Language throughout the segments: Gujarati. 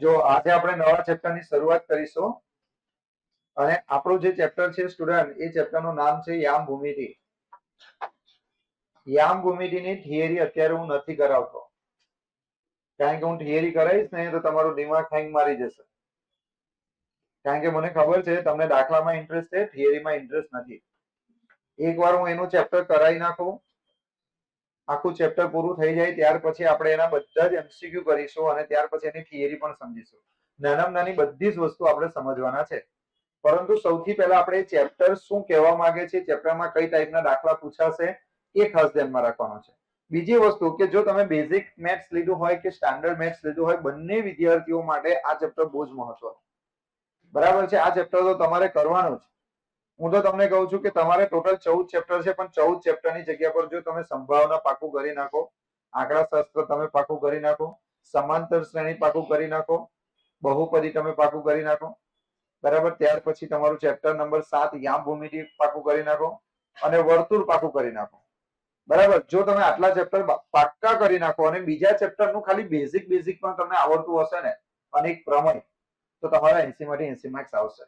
જો આજે આપણે નવા ચેપ્ટરની શરૂઆત કરીશું અને આપણું જે ચેપ્ટર છે સ્ટુડન્ટ એ ચેપ્ટરનું નામ છે યામ ભૂમિતિ. યામ ભૂમિતિની થિયરી અત્યારે હું નથી કરાવતો, કારણ કે હું થિયરી કરાવીશ ને તો તમારું દિમાગ હેંગ મારી જશે. કારણ કે મને ખબર છે તમને દાખલામાં ઇન્ટરેસ્ટ છે, થિયરીમાં ઇન્ટરેસ્ટ નથી. એકવાર હું એનું ચેપ્ટર કરાવી નાખું, આખું ચેપ્ટર પૂરું થઈ જાય ત્યાર પછી આપણે એના બધા જ એમસીક્યુ કરીશું અને ત્યાર પછી એની થિયરી પણ સમજીશું. નાનામાં નાની બધી જ વસ્તુ આપણે સમજવાના છે. પરંતુ સૌથી પહેલા આપણે ચેપ્ટર શું કહેવા માંગે છે, ચેપ્ટરમાં કઈ ટાઈપના દાખલા પૂછાશે એ ખાસ ધ્યાનમાં રાખવાનું છે. બીજી વસ્તુ કે જો તમે બેઝિક મેથ્સ લીધું હોય કે સ્ટાન્ડર્ડ મેથ્સ લીધું હોય, બંને વિદ્યાર્થીઓ માટે આ ચેપ્ટર બહુ જ મહત્વનું. બરાબર છે, આ ચેપ્ટર તો તમારે કરવાનું જ. હું તો તમને કહું છું કે તમારે ટોટલ 14 ચેપ્ટર છે, પણ 14 ચેપ્ટરની જગ્યા પર જો તમે સંભાવના પાકું કરી નાખો, આંકડાશાસ્ત્ર તમે પાકું કરી નાખો, સમાંતર શ્રેણી પાકું કરી નાખો, બહુપદી તમે પાકું કરી નાખો, બરાબર, ત્યાર પછી તમારું ચેપ્ટર નંબર 7 યામ ભૂમિતિ પાકું કરી નાખો અને વર્તુળ પાકું કરી નાખો. બરાબર, જો તમે આટલા ચેપ્ટર પાક્કા કરી નાખો અને બીજા ચેપ્ટરનું ખાલી બેઝિક પણ તમને આવડતું હશે ને અનેક પ્રમેય, તો તમારા 80 માંથી 80 માર્ક્સ આવશે.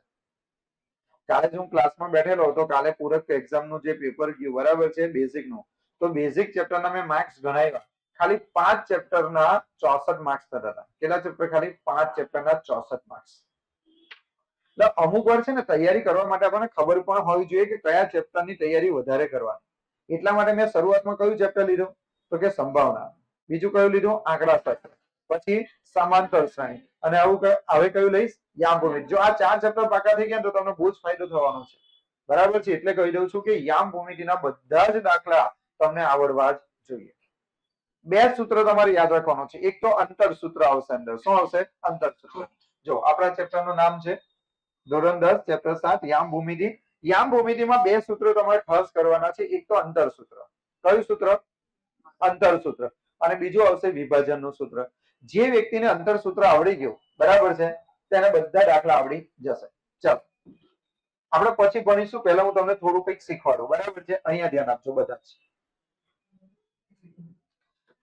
કાલે જ હું ક્લાસમાં બેઠેલો હતો, કાલે પૂરક એક્ઝામનું જે પેપર ગયું બરાબર છે બેઝિકનું, તો બેઝિક ચેપ્ટરના મેં માર્ક્સ ગણાવ્યા, ખાલી 5 ચેપ્ટરના 64 માર્ક્સ થતા હતા. કેટલા ચેપ્ટર? ખાલી 5 ચેપ્ટરના 64 માર્ક્સ. એટલે અમુક વાર છે ને તૈયારી કરવા માટે આપણને ખબર પણ હોવી જોઈએ કે કયા ચેપ્ટરની તૈયારી વધારે કરવાની. એટલા માટે મેં શરૂઆતમાં કયું ચેપ્ટર લીધું? તો કે સંભાવના. બીજું કયું લીધું? આંકડાશાસ્ત્ર. પછી સમાંતર શ્રેણી. અને હવે કયું લઈશ? યામ ભૂમિતિ. જો આ 4 ચેપ્ટર પાકા થઈ ગયા તો તમને બહુ જ ફાયદો થવાનો છે. બરાબર છે, એટલે કહી દઉં છું કે યામ ભૂમિતિના બધા જ દાખલા તમને આવડવા જ જોઈએ. 2 સૂત્ર તમારે યાદ રાખવાનું છે. એક તો અંતર સૂત્ર આવશે અંદર. શું આવશે? અંતર સૂત્ર. જો આપણા ચેપ્ટરનું નામ છે ધોરણ 10 ચેપ્ટર 7 યામ ભૂમિતિ. યામ ભૂમિતિમાં 2 સૂત્રો તમારે ખાસ કરવાના છે. એક તો અંતર સૂત્ર. કયું સૂત્ર? અંતર સૂત્ર. અને બીજું આવશે વિભાજનનું સૂત્ર. જે વ્યક્તિને અંતર સૂત્ર આવડી ગયું બરાબર છે, તેને બધા દાખલા આવડી જશે. ચાલો આપણે પછી ભણીશું. પહેલા હું તમને થોડું કંઈક શીખવાડું. બરાબર છે, અહીંયા ધ્યાન આપજો બધા જ.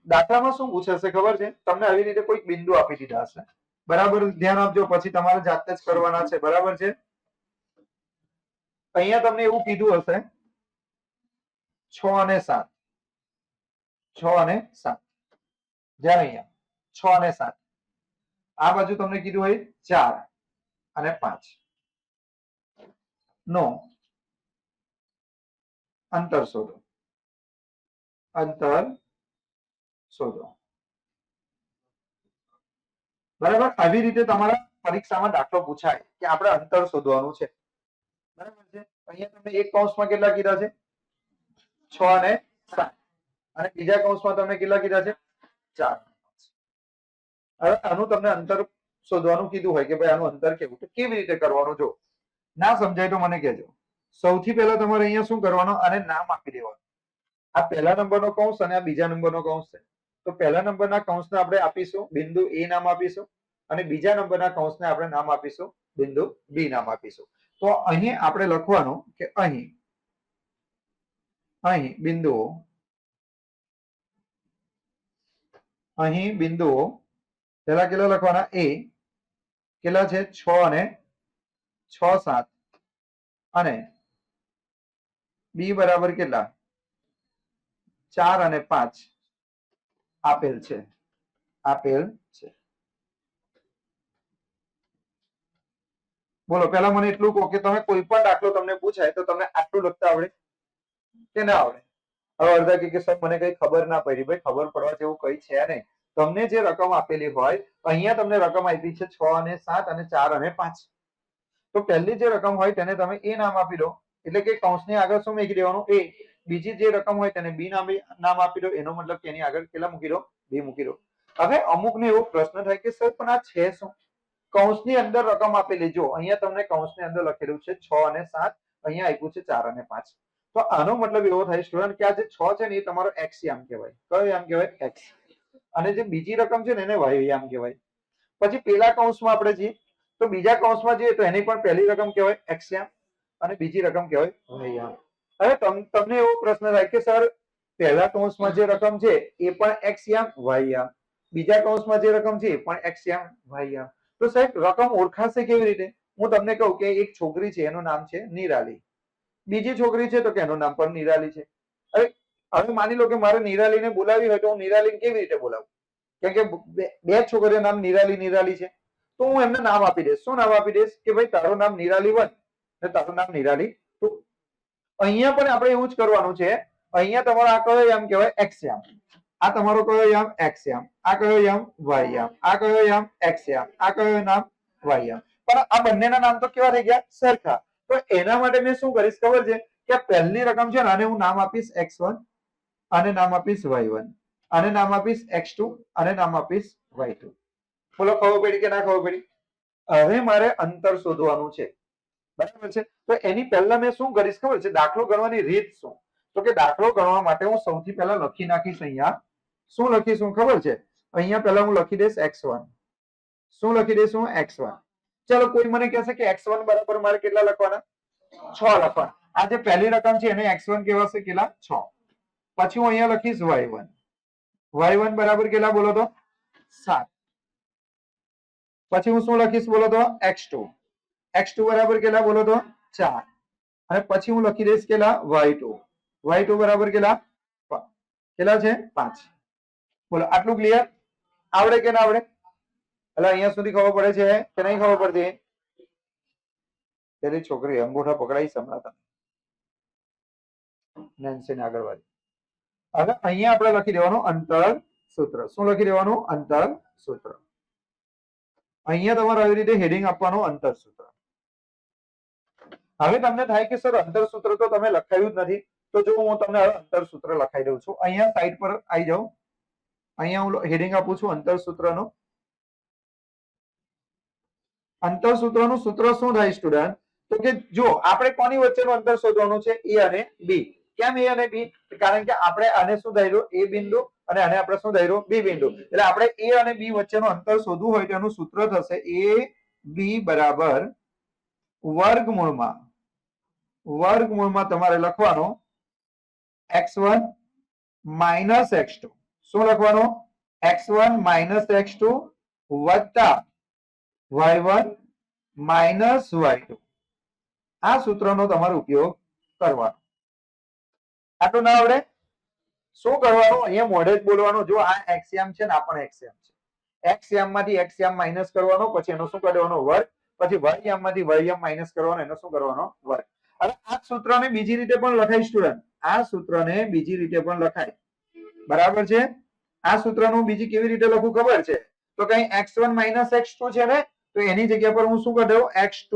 દાખલામાં શું પૂછાશે ખબર છે? તમને આવી રીતે કોઈક બિંદુ આપી દીધા હશે, બરાબર, ધ્યાન આપજો, પછી તમારે જાતે જ કરવાના છે. બરાબર છે, અહીંયા તમને એવું કીધું હશે 6 અને 7, 6 અને 7. જ્યાં અહીંયા 6 અને 7, આ બાજુ તમને કીધું હોય 4 અને 5 નો અંતર શોધો. અંતર શોધો. બરાબર, આવી રીતે તમારા પરીક્ષામાં દાખલો પૂછાય કે આપણે અંતર શોધવાનું છે. બરાબર છે, અહીંયા તમને એક કૌંસમાં કેટલા કીધા છે? 6 અને 7. અને બીજા કૌંસમાં તમને કેટલા કીધા છે? 4. હવે આનું તમને અંતર શોધવાનું કીધું હોય કે ભાઈ આનું અંતર કેવું, તો કેવી રીતે કરવાનું? જો ના સમજાય તો મને કહેજો. સૌથી પહેલા તમારે અહીંયા શું કરવાનું? આને નામ આપી દેવાનું. આ પહેલા નંબરનો કૌંસ અને આ બીજા નંબરનો કૌંસ છે. તો પહેલા નંબરના કૌંસને આપણે આપીશું બિંદુ એ નામ આપીશું, અને બીજા નંબરના કૌંસને આપણે નામ આપીશું બિંદુ બી નામ આપીશું. તો અહીં આપણે લખવાનું કે અહીં બિંદુઓ, અહીં બિંદુઓ પહેલા કેટલા લખવાના? એ કેટલા છે? 6 અને 6, 7. અને બી બરાબર કેટલા? 4 અને 5 આપેલ છે. બોલો પેલા મને એટલું કહો કે તમે કોઈ પણ દાખલો તમને પૂછાય તો તમને આટલું લખતા આવડે કે ના આવડે? હવે અડધા કે સર મને કઈ ખબર ના પડી. ભાઈ ખબર પડવા જેવું કઈ છે નહીં. તમને જે રકમ આપેલી હોય, અહીંયા તમને રકમ આપી છે 6 અને 7 અને 4 અને 5. તો પહેલી જે રકમ હોય તેને તમે એ નામ આપી દો, એટલે કે કૌંસની આગળ શું મૂકી દેવાનું? એ. બીજી જે રકમ હોય તેને બી નામ આપી દો, એનો મતલબ કે એની આગળ કેટલા મૂકી દો? બી મૂકી દો. હવે અમુકને એવો પ્રશ્ન થાય કે સર પણ આ છે શું? કૌંસની અંદર રકમ આપેલી. જો અહીંયા તમને કૌંસની અંદર લખેલું છે 6 અને 7, અહીંયા આપ્યું છે 4 અને 5. તો આનો મતલબ એવો થાય સ્ટુડન્ટ કે આ જે 6 છે ને એ તમારો એક્સ યામ કહેવાય. કયો યામ કહેવાય? એક્સ. અને જે બીજી રકમ છે ને એને વાય યામ કહેવાય. પછી પેલા કૌંસમાં આપણે જઈએ તો બીજા કૌંસમાં જઈએ તો એની પણ પહેલી રકમ કહેવાય એક્સ યામ અને બીજી રકમ કહેવાય વાય યામ. હવે તમને એવો પ્રશ્ન થાય કે સર પહેલા કૌંસમાં જે રકમ છે એ પણ એક્સ યામ વાય યામ, બીજા કૌંસમાં જે રકમ છે એ પણ એક્સ યામ વાય યામ, તો સાહેબ રકમ ઓળખાશે કેવી રીતે? હું તમને કહું કે એક છોકરી છે, એનું નામ છે નિરાલી. બીજી છોકરી છે તો કે એનું નામ પણ નિરાલી છે. હવે માની લો કે મારે નિરાલીને બોલાવી હોય તો હું નિરાલીને કેવી રીતે બોલાવું? કેમ કે બે છોકરીઓ નામ નિરાલી નિરાલી છે, તો હું એમને નામ આપી દઈશ. શું નામ આપી દઈશ? કે ભાઈ તારું નામ નિરાલી 1 અને તારું નામ નિરાલી 2. અહીંયા પણ આપણે એવું જ કરવાનું છે. અહીંયા તમારો આ કયો યામ કહેવાય? એક્સ યામ. આ તમારો કયો યામ? એક્સ યામ. આ કયો યામ? વાય યામ. આ કયો યામ? એક્સ યામ. આ કયો નામ? વાય યામ. પણ આ બંનેના નામ તો કેવા થઈ ગયા? સરખા. તો એના માટે મેં શું કરીશ ખબર છે? કે પહેલી રકમ છે ને આને હું નામ આપીશ x1, આને નામ આપીશ y1, આને નામ આપીશ x2, આને નામ આપીશ y2. બોલો ખબર પડી કે ના ખબર પડી? હવે મારે અંતર શોધવાનું છે, બરાબર છે? તો એની પહેલા મેં શું કરીશ ખબર છે? દાખલો ગણવાની રીત શું? તો કે દાખલો ગણવા માટે હું સૌથી પહેલા લખી નાખીશ. અહીંયા શું લખીશું ખબર છે? અહીંયા પહેલા હું લખી દઈશ x1. શું લખી દઈશું? x1. ચલો કોઈ મને કહેશે કે x1 બરાબર મારે કેટલા લખવાના? 6 લખવાના. આ જે પહેલી રકમ છે એને x1 કહેવાશે કેટલા? 6. પછી હું અહીંયા લખીશ y1. y1 બરાબર કેટલા બોલો તો? 7. પછી હું શું લખીશ બોલો તો? x2. x2 બરાબર કેટલા બોલો તો? 4. અને પછી હું લખી દઈશ કેટલા? y2. y2 બરાબર કેટલા? કેટલા છે? 5. બોલો આટલું ક્લિયર? આવડે કે ના આવડે? એટલે અહીંયા સુધી ખબર પડે છે કે નહીં ખબર પડતી? પેલી છોકરી અંગૂઠા પકડાઈ સંભળાતા નેન્સી આગળવાળી. હવે અહીંયા આપણે લખી દેવાનું અંતર સૂત્ર. શું લખી દેવાનું? અંતર સૂત્ર. અહીંયા તમારે આવી રીતે હેડિંગ આપવાનું અંતર સૂત્ર. હવે તમને થાય કે સર અંતર સૂત્ર તો તમે લખાયું જ નથી. તો જો હું તમને અંતર સૂત્ર લખાઈ દઉં છું. અહીંયા સાઈડ પર આવી જાઉં. અહીંયા હું હેડિંગ આપું છું અંતર સૂત્રનું. અંતર સૂત્રનું સૂત્ર શું થાય સ્ટુડન્ટ? તો કે જો આપણે કોની વચ્ચેનું અંતર શોધવાનું છે? એ અને બી. કેમ એ અને બી? કારણ કે આપણે આને શું ધાર્યું? એ બિંદુ અને આને આપણે શું ધાર્યું? બી બિંદુ. એટલે આપણે એ અને બી વચ્ચેનું અંતર શોધવું હોય તો એનું સૂત્ર થશે એ બી બરાબર વર્ગમૂળમાં તમારે લખવાનો x1 માઇનસ x2. શું લખવાનું? x1 માઇનસ x2 વત્તા y1 માઇનસ y2. આ સૂત્રનો તમારે ઉપયોગ કરવાનો. આટલું ના આવડે? શું કરવાનું? અહીંયા મોઢે જ બોલવાનું. જો આ એક્સયામ છે ને આ પણ એક્સયામ છે. એક્સયામ માંથી એક્સયામ માઇનસ કરવાનો, પછી એનો શું કરવાનો? વર્ગ. પછી વાયયામ માંથી વાયયામ માઇનસ કરવાનો, એનો શું કરવાનો? વર્ગ. હવે આ સૂત્રને બીજી રીતે પણ લખાય સ્ટુડન્ટ. આ સૂત્રને બીજી રીતે પણ લખાય. બરાબર છે? આ સૂત્રનું બીજી કેવી રીતે લખવું ખબર છે? તો કઈ x1 માઇનસ x2 છે ને, તો એની જગ્યા પર હું શું કરી દઉં? x2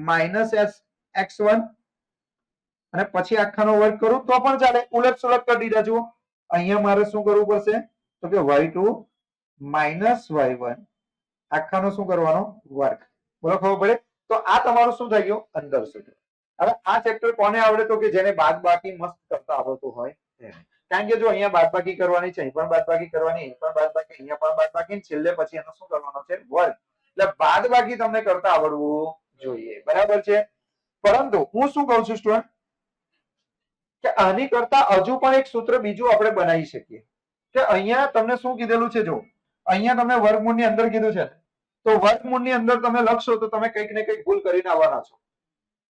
માઇનસ x1 અને પછી આખાનો વર્ગ કરું તો પણ ચાલે. ઉલટ સુલટ કરી દીધા. જુઓ અહીંયા મારે શું કરવું પડશે? તો કે y2 માઇનસ y1 આખાનો શું કરવાનો? વર્ગ. બોલો ખબર પડે? તો આ તમારું શું થઈ ગયું? અંતર સૂત્ર. હવે આ ચેપ્ટર કોને આવડે? તો કે જેને બાદબાકી મસ્ત કરતા આવડતું હોય એને. કારણ કે જો અહીંયા બાદબાકી કરવાની છે, અહીં પણ બાદબાકી કરવાની, અહીં પણ બાદબાકી, અહીંયા પણ બાદબાકી, છેલ્લે પછી એનો શું કરવાનો છે? વર્ગ. એટલે બાદબાકી તમને કરતા આવડવું જોઈએ. બરાબર છે? પરંતુ હું શું કહું છું સ્ટુડન્ટ કે આની કરતા હજુ પણ એક સૂત્ર બીજું આપણે બનાવી શકીએ. કે અહીંયા તમને શું કીધેલું છે? જો અહીંયા તમને વર્ગમૂળની અંદર કીધું છે, તો વર્ગમૂળની અંદર તમે લખશો તો તમે કંઈક ને કંઈક ભૂલ કરીને આવવાના છો.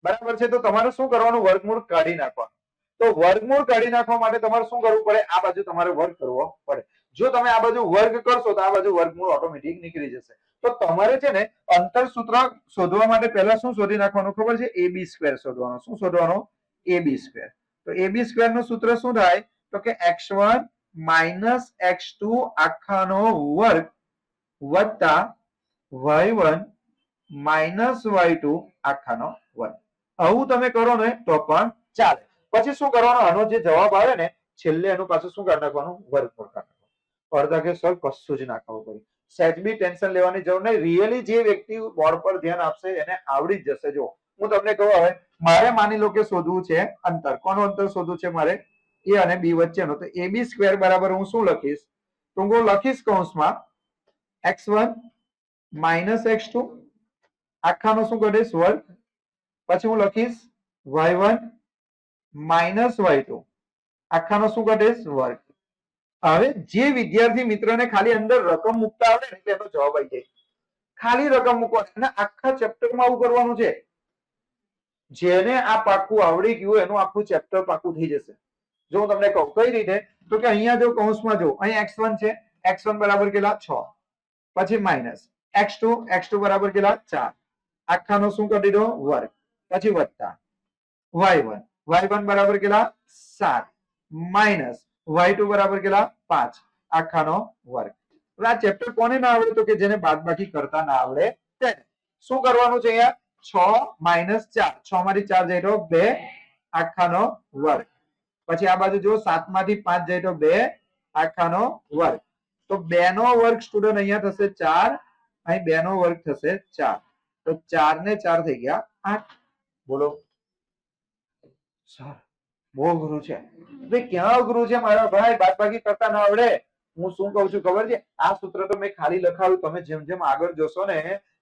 બરાબર છે? તો તમારે શું કરવાનું? વર્ગમૂળ કાઢી નાખવાનું. તો વર્ગમૂળ કાઢી નાખવા માટે તમારે શું કરવું પડે? આ બાજુ તમારે વર્ગ કરવો પડે. જો તમે આ બાજુ વર્ગ કરશો તો આ બાજુ વર્ગમૂળ ઓટોમેટિક નીકળી જશે. તો તમારે છે ને અંતર સૂત્ર શોધવા માટે પહેલા શું શોધી નાખવાનું ખબર છે? AB સ્ક્વેર શોધવાનો. શું શોધવાનો? AB square. તો AB સ્ક્વેર નું સૂત્ર શું થાય? તો કે x1 માઇનસ x2 આખાનો વર્ગ વત્તા y1 માઇનસ y2 આખાનો વર્ગ. આવું તમે કરો ને તો પણ ચાલે. પછી શું કરવાનું? આનો જે જવાબ આવે ને છેલ્લે એનું પાછું શું કરી નાખવાનું? વર્ગમૂળ કાઢી નાખવાનું. અડધા કે સર કશું જ ના ખબર પડી. સહેજ બી ટેન્શન લેવાની જરૂર નહીં. રિયલી જે વ્યક્તિ બોર્ડ પર ધ્યાન આપશે એને આવડી જ જશે. જો હું તમને કહું, હવે મારે માની લો કે શોધવું છે અંતર. કોનું અંતર શોધવું છે મારે? એ અને બી વચ્ચેનો. તો AB સ્ક્વેર બરાબર હું શું લખીશ? તો હું લખીશ કૌંસમાં x1 માઇનસ x2 આખાનો શું કરીશ? વર્ગ. પછી હું લખીશ y1 માઇનસ y2 આખાનો શું કરીશ? વર્ગ. હવે જે વિદ્યાર્થી મિત્રને ખાલી અંદર રકમ મૂકતા આવડે ને એનો જવાબ આવી જાય. ખાલી રકમ મૂકવાની અને આખા ચેપ્ટરમાં આવું કરવાનું છે. જેને આ પાકું આવડી ગયું એનું આખું ચેપ્ટર પાકું થઈ જશે. જો હું તમને કહું કઈ રીતે, તો કે અહીંયા જો કૌંસમાં જો અહીં x1 છે, x1 બરાબર કેટલા 6, પછી માઇનસ x2 બરાબર કેટલા 4, આખાનો શું કરી દીધો વર્ગ, પછી વત્તા y1 બરાબર કેટલા 7, માઇનસ y2 બરાબર કેટલા 5, આખાનો વર્ગ. આ ચેપ્ટર કોને ના આવડે, તો કે જેને બાદબાકી કરતા ના આવડે તેને. શું કરવાનું છે અહીંયા 6 માઇનસ 4, 6 માંથી 4 જાય તો 2 આખાનો વર્ગ, પછી આ બાજુ જો 7 માંથી 5 જાય તો 2 આખાનો વર્ગ, તો 2 નો વર્ગ સ્ટુડન્ટ અહીંયા થશે 4, અહીં 2 નો વર્ગ થશે 4, તો 4 ને 4 થઈ ગયા 8. બોલો સર બહુ અઘરું છે. ક્યાં અઘરું છે મારા ભાઈ, બાદબાકી કરતા ના આવડે. હું શું કહું છું ખબર છે, આ સૂત્ર તો મેં ખાલી લખાવ્યું, તમે જેમ જેમ આગળ જોશો ને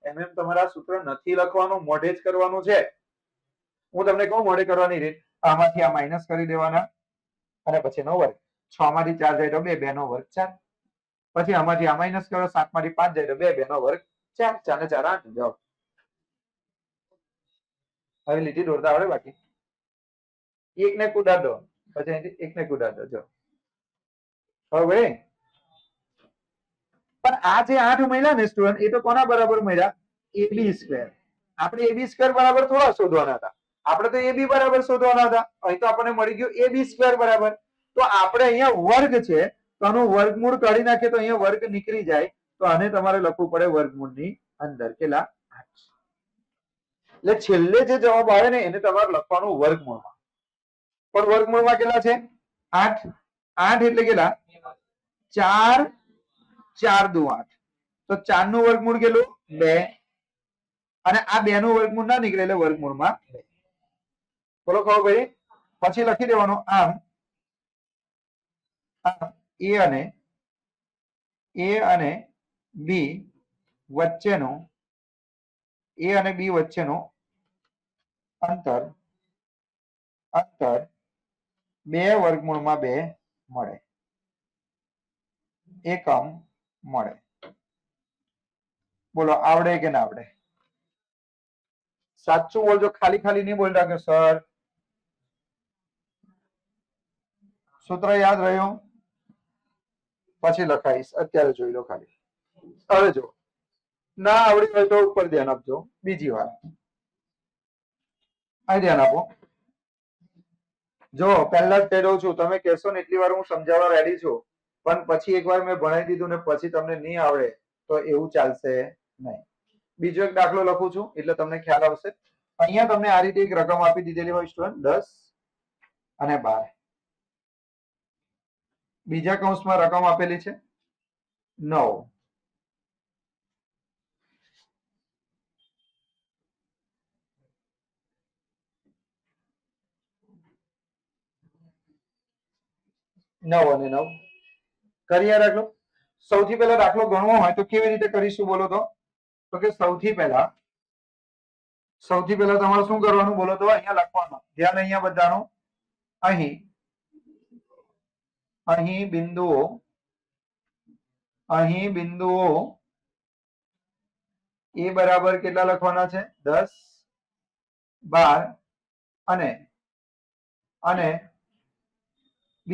એમ એમ તમારા સૂત્ર નથી લખવાનું, મોઢે જ કરવાનું છે. હું તમને કહું મોઢે કરવાની રીત, આમાંથી આ માઇનસ કરી દેવાના અને પછી નો વર્ગ, 6 માંથી 4 જાય તો 2, 2 નો વર્ગ 4, પછી આમાંથી આ માઇનસ કરો, 7 માંથી 5 જાય તો 2, 2 નો વર્ગ 4, 4 ને 4 8 જવાબ. હવે લીટી દોરતા આવડે બાકી? એક ને કુદાડો, પછી એક ને કુદાડો જો. હવે પણ આ જે 8 મળ્યા ને સ્ટુડન્ટ, એ તો કોના બરાબર મળ્યા? AB square. આપણે AB સ્ક્વેર બરાબર થોડા શોધવાના હતા, આપણે તો AB બરાબર શોધવાના હતા. અહીં તો આપણને મળી ગયું AB સ્ક્વેર બરાબર. તો આપણે અહીંયા વર્ગ છે તો આનું વર્ગમૂળ કાઢી નાખીએ તો અહીંયા વર્ગ નીકળી જાય, તો આને તમારે લખવું પડે વર્ગમૂળની અંદર કેટલા 8. એટલે છેલ્લે જે જવાબ આવે ને એને તમારે લખવાનું વર્ગમૂળમાં. પણ વર્ગમૂળમાં કેટલા છે 8, 8 એટલે કેટલા 4, 4 દુ 8, તો 4 નું વર્ગમૂળ કેટલું 2, અને આ 2 નું વર્ગમૂળ ના નીકળે એટલે વર્ગમૂળમાં 2. બોલો ખબર ભાઈ. પછી લખી દેવાનું આમ A અને B વચ્ચેનું અંતર 2 વર્ગમૂળમાં 2 મળે, એકમ મળે. બોલો આવડે કે ના આવડે? સાચું બોલજો, ખાલી ખાલી નહીં બોલતા કે સર સૂત્ર યાદ રહ્યું? પછી લખાઈશ, અત્યારે જોઈ લો ખાલી. હવે જો ના આવડી હોય તો ઉપર ધ્યાન આપજો. બીજી વાર અહીં ધ્યાન આપો. જો પહેલા જ કહી દઉં છું, તમે કહેશો ને એટલી વાર હું સમજાવવા રેડી છું, પણ પછી એકવાર મેં ભણાવી દીધું ને પછી તમને નહીં આવડે તો એવું ચાલશે નહીં. બીજો એક દાખલો લખું છું એટલે તમને ખ્યાલ આવશે. અહીંયા તમને આ રીતે એક રકમ આપી દીધેલી હોય સ્ટુડન્ટ 10 અને 12. બીજા કૌંસમાં રકમ આપેલી છે 9. અને 9 કરીએ દાખલો. સૌથી પહેલા દાખલો ગણવો હોય તો કેવી રીતે કરીશું બોલો તો કે સૌથી પહેલા તમારે શું કરવાનું બોલો તો અહીંયા લખવાનું. ધ્યાન અહીંયા બધાનું. અહીં બિંદુઓ A બરાબર કેટલા લખવાના છે 10, 12 અને B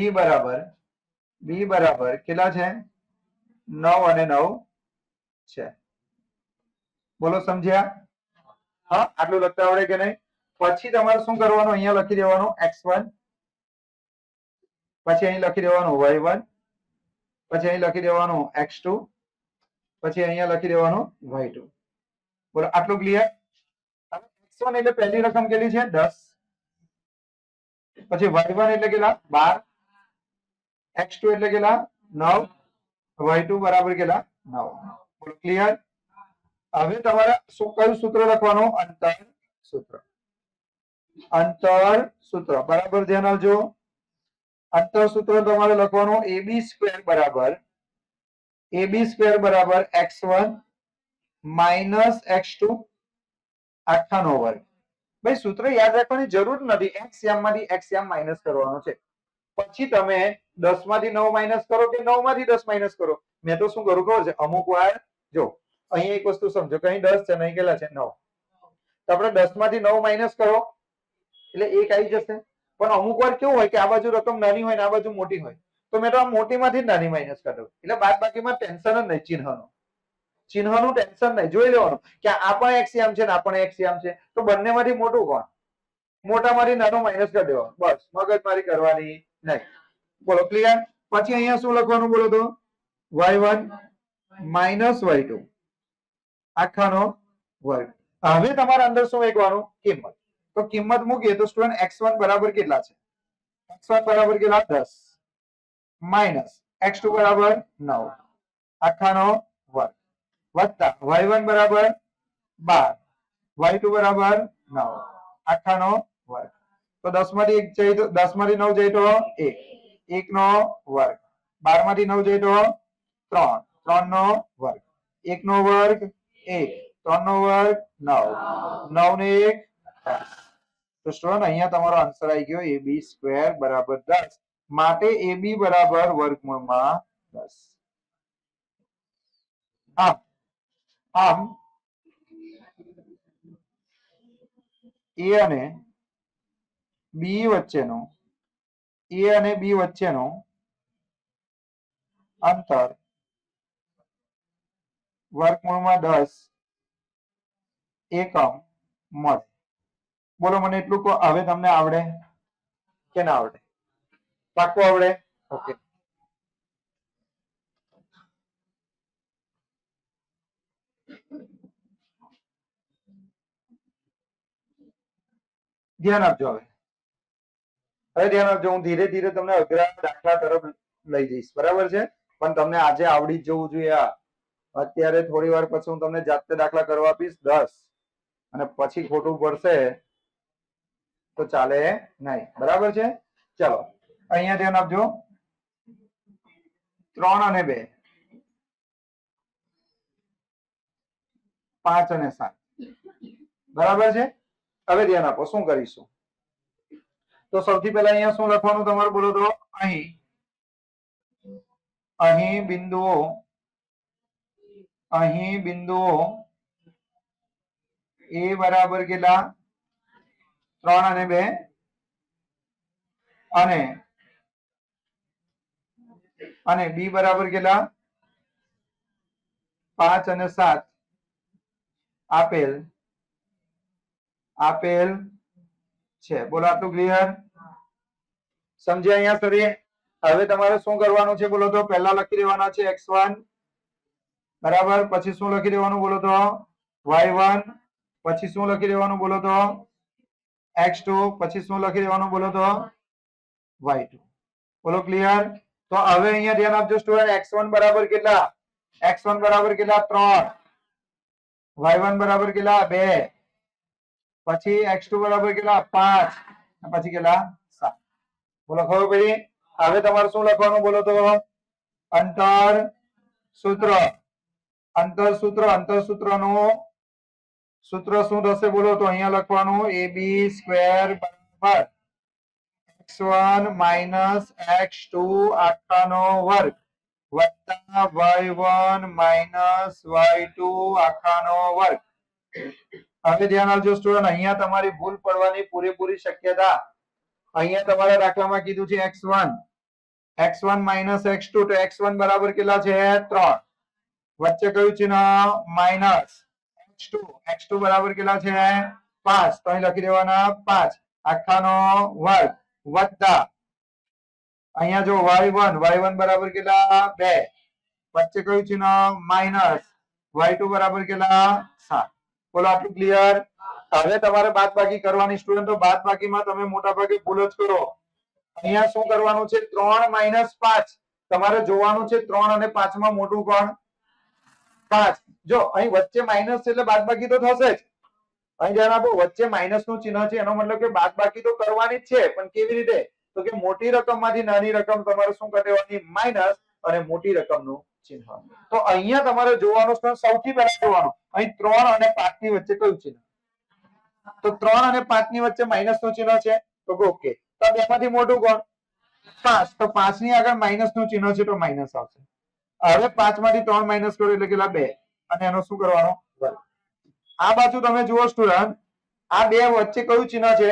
બરાબર કેટલા છે 9 અને 9 છે. બોલો સમજ્યા? હા, આટલું લખતા આવડે કે નહીં? પછી તમારે શું કરવાનું, અહીંયા લખી દેવાનું x1, પછી અહીં લખી દેવાનું y1, પછી અહીં લખી દેવાનું x2, પછી અહીંયા લખી દેવાનું y2. બોલો આટલું ક્લિયર? x1 એટલે પહેલી રકમ કેટલી છે 10, પછી y1 એટલે કેટલા 12, x2 એટલે કેટલા 9, y2 બરાબર કેટલા 9. બોલો ક્લિયર? હવે તમારે કયું સૂત્ર લખવાનું? અંતર સૂત્ર. બરાબર ધ્યાન આવજો. અંતર સૂત્ર તમારે લખવાનું AB સ્ક્વેર બરાબર x1 માઇનસ x2 આખાનો વર્ગ. ભાઈ સૂત્ર યાદ રાખવાની જરૂર નથી, x માંથી x માઇનસ કરવાનો છે. પછી તમે 10 માંથી 9 માઇનસ કરો કે 9 માંથી 10 માઇનસ કરો. મેં તો શું કરું ખબર છે, અમુક વાર જો અહીંયા એક વસ્તુ સમજો કે અહીં 10 છે ને અહીં કેટલા છે 9. તો આપણે 10 માંથી 9 માઇનસ કરો એટલે 1 આવી જશે. પણ અમુક વાર કેવું હોય કે આ બાજુ રકમ નાની હોય ને આ બાજુ મોટી હોય, તો મેં તો આ મોટીમાંથી જ નાની માઇનસ કરી દઉં. એટલે બાદબાકીમાં ટેન્શન જ નહીં ચિહ્નનું. ચિહ્નનું ટેન્શન નહીં. જોઈ લેવાનું કે આ પણ એક્સિયમ છે ને આ પણ એક્સિયમ છે, તો બંનેમાંથી મોટું કોણ? મોટામાંથી નાનું માઇનસ કરી દેવાનું. બસ, મગજમારી કરવાની નહીં. બોલો ક્લિયર? પછી અહીંયા શું લખવાનું બોલો તો? y1 માઇનસ y2 આખાનો વર્ગ. હવે તમારા અંદર શું મૂકવાનું? કિંમત. તો કિંમત મૂકીએ તો સ્ટુડન્ટ x1 બરાબર કેટલા છે? x1 બરાબર કેટલા? 10 માઇનસ x2 બરાબર 9 આખાનો વર્ગ વત્તા y1 બરાબર 12 y2 બરાબર 9 આખાનો વર્ગ. તો 10 માંથી 1 જાય તો 10 માંથી 9 જાય તો 1, 1 નો વર્ગ. 12 માંથી 9 જાય તો 3, 3 નો વર્ગ. 1 નો વર્ગ 1, 3 નો વર્ગ 9, 9 ને 1 10. તો સ્ટુડન્ટ અહીંયા તમારો આન્સર આવી ગયો ab² બરાબર 10. માટે ab બરાબર વર્ગમૂળમાં 10. આમ a અને b વચ્ચેનો અંતર વર્ગમૂળમાં 10 એકમ મળે. બોલો મને એટલું કહો. હવે તમને આવડે કે ના આવડે? પાક્કું આવડે? ઓકે. ધ્યાન આપજો. હવે ધ્યાન આપજો. હું ધીરે ધીરે તમને અઘરા દાખલા તરફ લઈ જઈશ, બરાબર છે? પણ તમને આજે આવડી જ જવું જોઈએ. અત્યારે થોડી વાર પછી હું તમને જાતે દાખલા કરવા આપીશ 10, અને પછી ખોટું પડશે તો ચાલે નહીં, બરાબર છે? ચલો અહીંયા ધ્યાન આપજો. 3 અને 2, 5 અને 7, બરાબર છે? હવે ધ્યાન આપો. શું કરીશું? તો સૌથી પહેલા અહીંયા શું લખવાનું તમારે બોલો તો? અહીં બિંદુઓ a બરાબર કેટલા? 3 અને 2 અને b બરાબર કેટલા? 5 અને 7 આપેલ છે. બોલો આટલું ક્લિયર? સમજ્યા અહીંયા સુધી? હવે તમારે શું કરવાનું છે બોલો તો? પહેલા લખી દેવાના છે x1 બરાબર, પછી શું લખી દેવાનું બોલો તો? y1, પછી શું લખી દેવાનું બોલો તો? x2, પછી શું લખી દેવાનું બોલો તો? y2. બોલો ક્લિયર? તો હવે અહીંયા ધ્યાન આપજો સ્ટુડન્ટ. x1 બરાબર કેટલા? x1 બરાબર કેટલા? 3. y1 બરાબર કેટલા? 2. પછી x2 બરાબર કેટલા? 5. પછી કેટલા? 7. બોલો ખબર પડી? હવે તમારે શું લખવાનું બોલો તો? અંતર સૂત્ર નું સૂત્ર શું થશે બોલો તો? અહીંયા લખવાનું ab² બરાબર x1 માઇનસ x2 આખાનો વર્ગ વત્તા y1 માઇનસ y2 આખાનો વર્ગ. હવે ધ્યાન આપજો સ્ટુડન્ટ. અહીંયા તમારી ભૂલ પડવાની પૂરેપૂરી શક્યતા. અહીંયા તમારા દાખલામાં કીધું છે x1 માઇનસ x2, તો x1 બરાબર કેટલા છે? 3. વચ્ચે કયું ચિહ્ન? માઇનસ. x2 બરાબર કેટલા છે? 5. તો અહીં લખી દેવાના 5 આખાનો વર્ગ વત્તા અહીંયા જો y1 બરાબર કેટલા? 2. વચ્ચે કયું ચિહ્ન? માઇનસ. y2 બરાબર કેટલા? 7. બોલો આટલું ક્લિયર? હવે તમારે બાદબાકી કરવાની સ્ટુડન્ટ. તો બાદબાકીમાં તમે મોટા ભાગે ભૂલ જ કરો. અહીંયા શું કરવાનું છે? 3 માઇનસ 5. તમારે જોવાનું છે 3 અને 5 માં મોટું કોણ? 5. જો અહીં વચ્ચે માઇનસ છે એટલે બાદબાકી તો થશે જ. અહીં ધ્યાન આપો, વચ્ચે માઇનસ નું ચિહ્ન છે એનો મતલબ કે બાદબાકી તો કરવાની જ છે. પણ કેવી રીતે? તો કે મોટી રકમમાંથી નાની રકમ તમારે શું કરી દેવાની? માઇનસ, અને મોટી રકમનું ચિહ્ન. તો અહીંયા તમારે જોવાનું છે, સૌથી પહેલા જોવાનું અહીં 3 અને 5 ની વચ્ચે કયું ચિહ્ન? તો 3 અને 5 ની વચ્ચે માઇનસ નું ચિહ્ન છે, તો ઓકે. તો બેમાંથી મોટું કોણ? 5. તો 5 ની આગળ માઇનસ નું ચિહ્ન છે તો માઇનસ આવશે. હવે 5 માંથી 3 માઇનસ કરો એટલે કેટલા? 2. અને એનો શું કરવાનો વર્ગ. આ બાજુ તમે જુઓ સ્ટુડન્ટ, આ બે વચ્ચે કયું ચિહ્ન છે?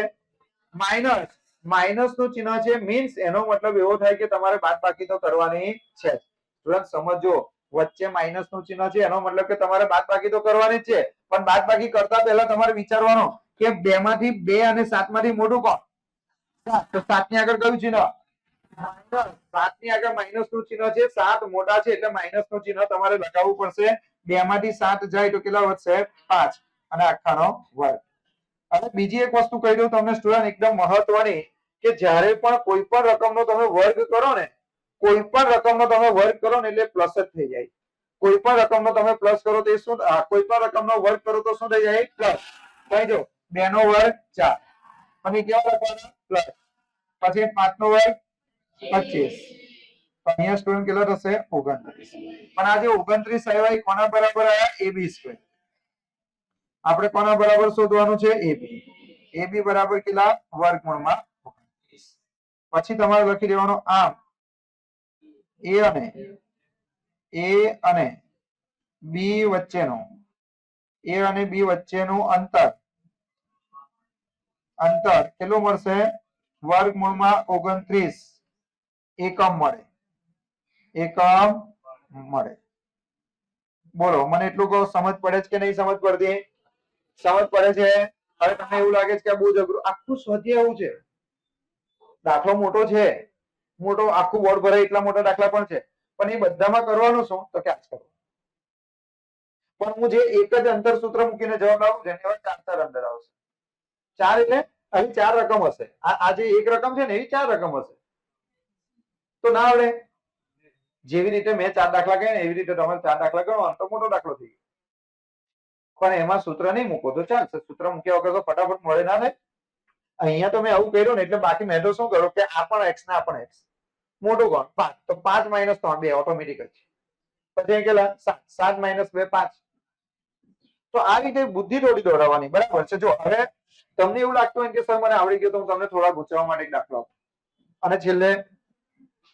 માઇનસ. માઇનસ નું ચિહ્ન છે, મીન્સ એનો મતલબ એવો થાય કે તમારે બાદબાકી તો કરવાની છે. સ્ટુડન્ટ સમજો, વચ્ચે માઇનસ નું ચિહ્ન છે એનો મતલબ કે તમારે બાદબાકી તો કરવાની જ છે, પણ બાદબાકી કરતા પહેલા તમારે વિચારવાનો કે 2 માંથી 2 અને 7 માંથી મોટું કોણ? 7. તો 7 ની આગળ કયું ચિહ્ન? માઇનસ. 7 ની આગળ માઇનસ નું ચિહ્ન છે, 7 મોટા છે એટલે માઇનસ નું ચિહ્ન તમારે લગાવવું પડશે. 2 માંથી 7 જાય તો કેટલા વધશે? 5 અને આખાનો વર્ગ. હવે બીજી એક વસ્તુ કહી દઉં તમને સ્ટુડન્ટ, એકદમ મહત્વની, કે જ્યારે પણ કોઈ પણ રકમનો તમે વર્ગ કરો ને, કોઈ પણ રકમનો તમે વર્ગ કરો ને એટલે પ્લસ જ થઈ જાય. કોઈ પણ રકમનો તમે પ્લસ કરો તો શું? કોઈ પણ રકમનો વર્ગ કરો તો શું થઈ જાય? પ્લસ. કહી દો 2 નો વર્ગ 4 અને કેવા લખવાના? પ્લસ. પછી 5 નો વર્ગ 25. અહીંયા સ્ટુડન્ટ કેટલા થશે? 29. પણ આ જે 29 આવ્યા એ કોના બરાબર આવ્યા? AB square. આપણે કોના બરાબર શોધવાનું છે? AB. AB બરાબર કેટલા? વર્ગમૂળમાં 29. પછી તમારે લખી દેવાનો આમ A અને B વચ્ચેનું અંતર કેટલું મળશે? વર્ગમૂળમાં 29 એકમ મળે. બોલો, મને એટલું કહો, સમજ પડે છે કે નહીં સમજ પડતી? સમજ પડે છે? હવે તમને એવું લાગે છે કે આ બહુ જ અઘરું? આખું સ્વાધ્યાય એવું છે. દાખલો મોટો છે, મોટો આખું બોર્ડ ભરાય એટલા મોટા દાખલા પણ છે, પણ એ બધામાં કરવાનું શું? તો કે આ જ કરો. પણ હું જે એક જ અંતર સૂત્ર મૂકીને જવાબ આપું જેની હવે 4 અંદર આવશે. 4 એટલે અહીં 4 રકમ હશે. આ જે એક રકમ છે ને એ 4 રકમ હશે. તો ના આવડે? જેવી રીતે મેં 4 દાખલા કહ્યા ને એવી રીતે તમારે 4 દાખલા ગણવાનો તો મોટો દાખલો થઈ ગયો. પણ એમાં સૂત્ર નહીં મૂકો તો ચાલશે. સૂત્ર મૂક્યા વગર તો ફટાફટ મળે ના થાય. અહીંયા તો મેં આવું કર્યું ને એટલે બાકી મેં તો શું કરું કે આ પણ x ને આ પણ x. મોટું કોણ? 5. તો 5 - 3 2 ઓટોમેટિક જ. પછી કેટલા? 7 - 2 5. તો આ રીતે બુદ્ધિ થોડી દોડાવવાની, બરાબર છે? જો હવે તમને એવું લાગતું હોય કે સર મને આવડી ગયું તો હું તમને થોડા ગુચવા માટે એક દાખલો આપું, અને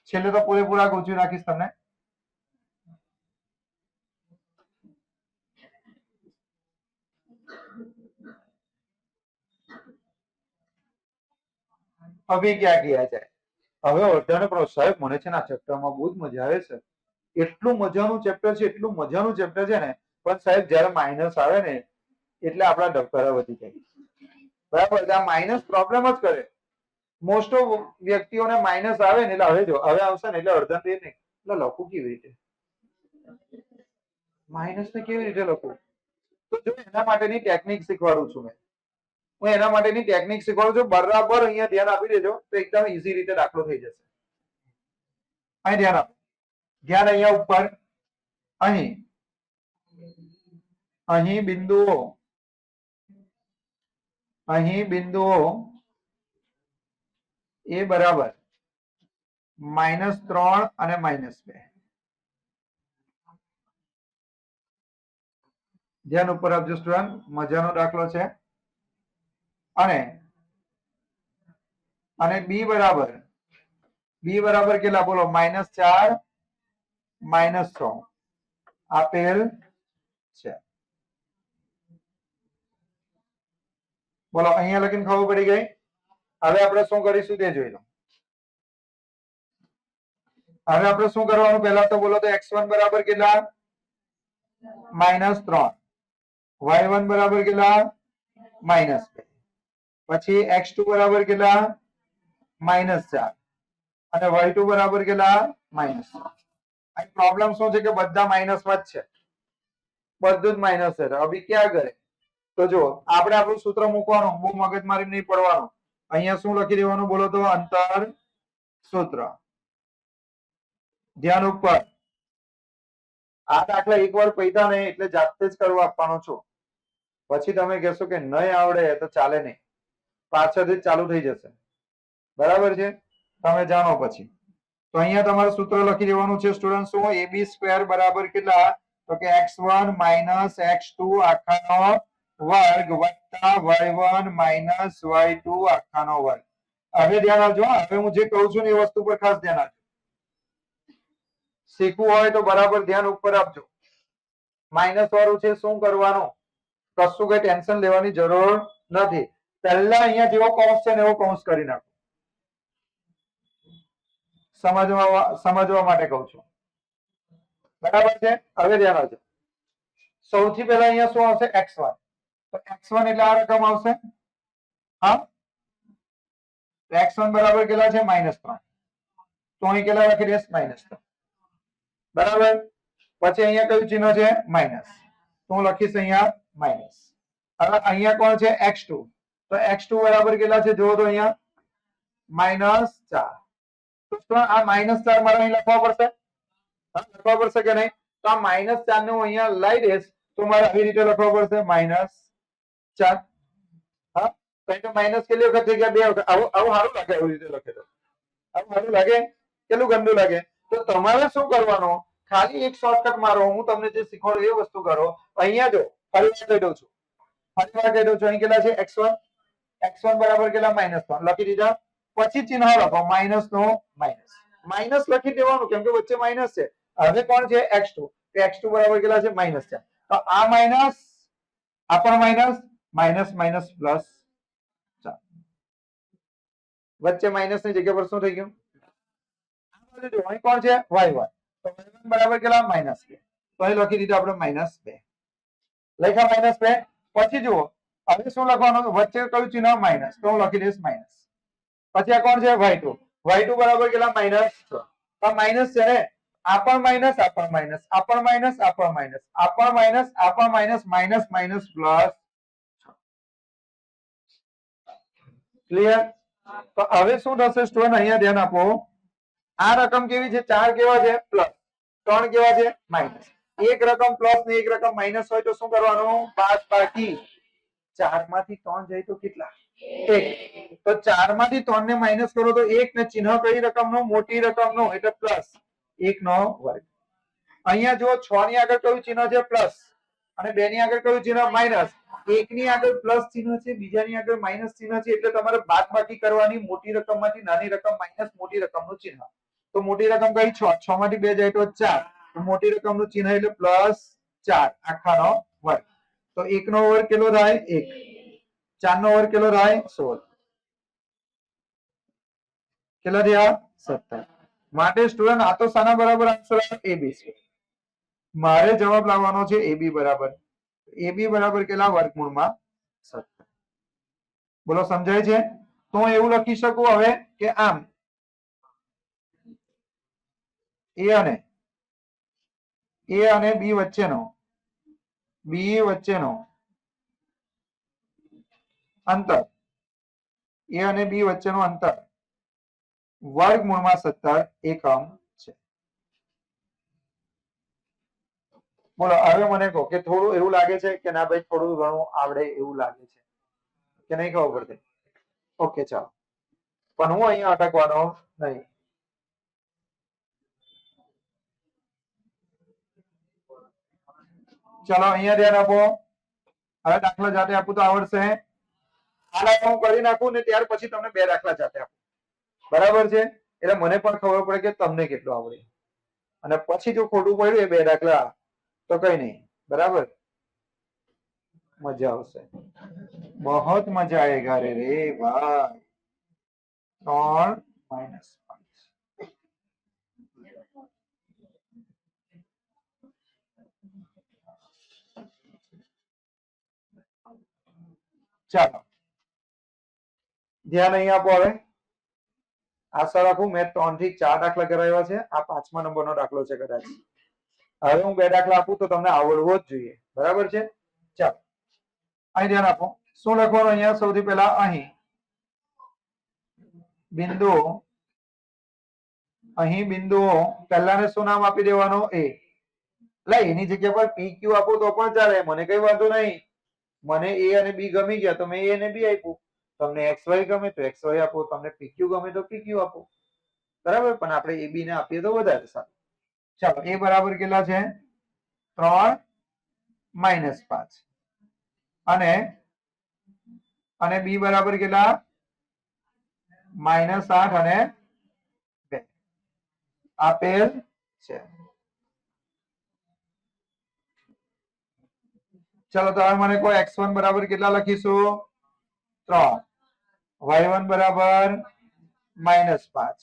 છેલ્લે તો પૂરેપૂરા ગોચવી નાખીશ તમને. હવે ક્યાં ગયા જાય? હવે અડધાને પણ સાહેબ મને છે ને આ ચેપ્ટરમાં બહુ જ મજા આવે છે. એટલું મજાનું ચેપ્ટર છે, એટલું મજાનું ચેપ્ટર છે ને, પણ સાહેબ જ્યારે માઇનસ આવે ને એટલે આપણા ડબકારા વધી જાય. બરાબર? આ માઇનસ પ્રોબ્લેમ જ કરે. મોસ્ટ ઓફ વ્યક્તિઓને માઇનસ આવે ને એટલે હવે આવશે ને એટલે અડધા તે નહીં એટલે લખું કેવી રીતે? માઇનસ ને કેવી રીતે લખું? તો જો એના માટેની ટેકનિક શીખવાડું છું મેં. હું એના માટેની ટેકનિક શીખવાડું છું. બરાબર અહીંયા ધ્યાન આપી દેજો તો એકદમ ઈઝી રીતે દાખલો થઈ જશે. અહીં ધ્યાન આપો. ધ્યાન અહીંયા ઉપર. અહીં બિંદુઓ એ બરાબર -3 અને -2. ધ્યાન ઉપર આપજો સ્ટુડન્ટ, મજાનો દાખલો છે. અને b બરાબર કેટલા? બોલો. -4 -6 આપેલ છે. બોલો, અહીંયા લખીને ખબર પડી ગઈ? હવે આપણે શું કરીશું તે જોઈ લો. હવે આપણે શું કરવાનું? પહેલા તો બોલો તો x1 બરાબર કેટલા? -3. y1 બરાબર કેટલા? -2. પછી x2 બરાબર કેટલા? -4. અને y2 બરાબર કેટલા? -3. આ પ્રોબ્લેમ શું છે કે બધા માઇનસમાં જ છે. બધું જ માઇનસ છે. હવે ક્યાં કરે? તો જો આપણે આપણું સૂત્ર મૂકવાનું, બહુ મગજમારી નહીં પડવાનું. અહીંયા શું લખી દેવાનું? બોલો તો અંતર સૂત્ર. ધ્યાન ઉપર. આ દાખલા એકવાર પૈતા નહીં એટલે જાતે જ કરવા આપવાનો છો. પછી તમે કહેશો કે નહીં આવડે તો ચાલે નહીં, પાછળથી ચાલુ થઈ જશે. બરાબર છે? તમે જાણો પછી. તો અહીંયા તમારે સૂત્ર લખી દેવાનું છે સ્ટુડન્ટ. શું? AB² બરાબર કેટલા? તો કે x1 - x2 આખાનો વર્ગ વત્તા y1 - y2 આખાનો વર્ગ. હવે ધ્યાન આપજો. હવે હું જે કહું છું ને એ વસ્તુ પર ખાસ ધ્યાન આપજો. શીખવું હોય તો બરાબર ધ્યાન ઉપર આપજો. માઇનસ વાળું છે શું કરવાનું? કશું કઈ ટેન્શન લેવાની જરૂર નથી. પહેલા અહીંયા જેવો કૌંસ છે ને એવો કૌંસ કરી નાખો. સમજવા માટે કહું છું. બરાબર છે? હવે ધ્યાન આપજો. સૌથી પહેલા અહીંયા શું આવશે? x1. તો x1 એટલે આ રકમ આવશે. હા, x1 બરાબર કેટલા છે? -3. તો અહીં કેટલા લખી દઈશ? -3. બરાબર. પછી અહીંયા કયું ચિહ્ન છે? માઇનસ. તો હું લખીશ અહીંયા માઇનસ. હવે અહીંયા કોણ છે? x2. તો x2 બરાબર કેટલા છે? જુઓ તો અહીંયા -4. તો આ -4 મારે અહીં લખવા પડશે. લખવા પડશે કે નહીં? તો આ -4 ને હું અહીંયા લઈ દઈશ તો મારે આવી રીતે લખવા પડશે -4. હા, કઈ તો માઇનસ કેટલી વખત થઈ ગયા? 2 વખત. આવું સારું લાગે એવી રીતે લખે તો? આવું સારું લાગે? કેટલું ગંદુ લાગે? તો તમારે શું કરવાનું? ખાલી એક શોર્ટકટ મારો. હું તમને જે શીખવાડું એ વસ્તુ કરો. અહીંયા જો ફરી વાર કહી દઉં છું. અહીં કેટલા છે? x1 બરાબર કેટલા? -3 લખી દીધા. પછી ચિહ્ન લખો માઇનસ નો માઇનસ લખી દેવાનું કેમ કે વચ્ચે માઇનસ છે. હવે કોણ છે? x2. x2 બરાબર કેટલા છે? -4. તો આ માઇનસ, આ પણ માઇનસ, માઇનસ માઇનસ પ્લસ 4. વચ્ચે માઇનસ ની જગ્યા પર શું થઈ ગયું? અહીં કોણ છે? y1. તો y1 બરાબર કેટલા? -2. તો અહીં લખી દીધું આપણે -2. લખ્યા -2. પછી જુઓ હવે શું લખવાનું? વચ્ચે કયું ચિહ્ન? માઇનસ. તો હું લખી દઈશ માઇનસ. પછી આ કોણ છે? y2. y2 બરાબર કેટલા? -6. તો માઇનસ છે ને? આ પણ માઇનસ, આ પણ માઇનસ, આ પણ માઇનસ, આ પણ માઇનસ, આ પણ માઇનસ, આ પણ minus, minus minus plus. Clear? તો હવે શું થશે સ્ટુડન્ટ? અહીંયા ધ્યાન આપો. આ રકમ કેવી છે? 4 કેવા છે? પ્લસ. 3 કેવા છે? માઇનસ. એક રકમ પ્લસ ને એક રકમ માઇનસ હોય તો શું કરવાનું? બાદબાકી. 4 માંથી 3 જાય તો કેટલા? 1. તો 4 માંથી 3 ને માઇનસ કરો તો 1 ને ચિહ્ન કઈ રકમનો? મોટી રકમનો, એટલે પ્લસ 1 નો વર્ગ. અહીંયા જો 6 ની આગળ કયું ચિહ્ન છે? પ્લસ. અને 2 ની આગળ કયું ચિહ્ન? માઇનસ. 1 ની આગળ પ્લસ ચિહ્ન છે, બીજાની આગળ માઇનસ ચિહ્ન છે, એટલે તમારે બાદબાકી કરવાની. મોટી રકમમાંથી નાની રકમ માઇનસ મોટી રકમનું ચિહ્ન. તો મોટી રકમ કઈ? 6. 6 માંથી 2 જાય તો 4. મોટી રકમનું ચિહ્ન એટલે પ્લસ 4 આખાનો વર્ગ. તો 1 નો વર્ગ કેટલો થાય? 1. 4 નો વર્ગ કેટલો થાય? 16. કેટલા થયા? 17. માટે સ્ટુડન્ટ આ તો શાના બરાબર આન્સર આવે? ABC. મારે જવાબ લાવવાનો છે AB બરાબર. AB બરાબર કેટલા? વર્ગમૂળમાં 17. બોલો સમજાય છે? તો હું એવું લખી શકું હવે કે આમ A અને B વચ્ચેનો અંતર, A અને B વચ્ચેનો અંતર વર્ગમૂળમાં 17 એકમ છે. બોલો હવે મને કહો કે થોડું એવું લાગે છે કે ના ભાઈ થોડું ઘણું આવડે એવું લાગે છે કે નહીં ખબર પડતી? ઓકે ચાલો, પણ હું અહીંયા અટકવાનો નહીં. ચાલો અહીંયા ધ્યાન આપો. હવે દાખલા જાતે આપું તો આવડશે. આ દાખલા હું કરી નાખું ને ત્યાર પછી તમને 2 દાખલા જાતે આપું. બરાબર છે? એટલે મને પણ ખબર પડે કે તમને કેટલું આવડે. અને પછી જો ખોટું પડ્યું એ 2 દાખલા તો કઈ નહીં. બરાબર? મજા આવશે. બહોત મજા આયેગા રે ભાઈ. 3 - 5. ચાલો ધ્યાન અહીં આપો. હવે આશા રાખું મેં 3 થી 4 દાખલા કરાવ્યા છે. આ 5મા નંબરનો દાખલો છે કદાચ. હવે હું 2 દાખલા આપું તો તમને આવડવો જ જોઈએ. બરાબર છે? ચાલો અહીં ધ્યાન આપો. શું લખવાનું? અહીંયા સૌથી પહેલા અહીં બિંદુઓ પહેલાને શું નામ આપી દેવાનો? A. એટલે એની જગ્યા પર PQ આપો તો પણ ચાલે, મને કઈ વાંધો નહીં. મને A અને B ગમી ગયા તો મેં A અને B આપ્યું. તમને XY ગમે તો XY આપો, તમને PQ ગમે તો PQ આપો. બરાબર? પણ આપણે AB ને આપીએ તો વધારે સારું. ચાલો A બરાબર કેટલા છે? 3 - 5. અને B બરાબર કેટલા? -8 અને 2 આપેલ છે. ચલો તો હવે મને કોઈ x1 બરાબર કેટલા લખીશું 3, y1 બરાબર -5,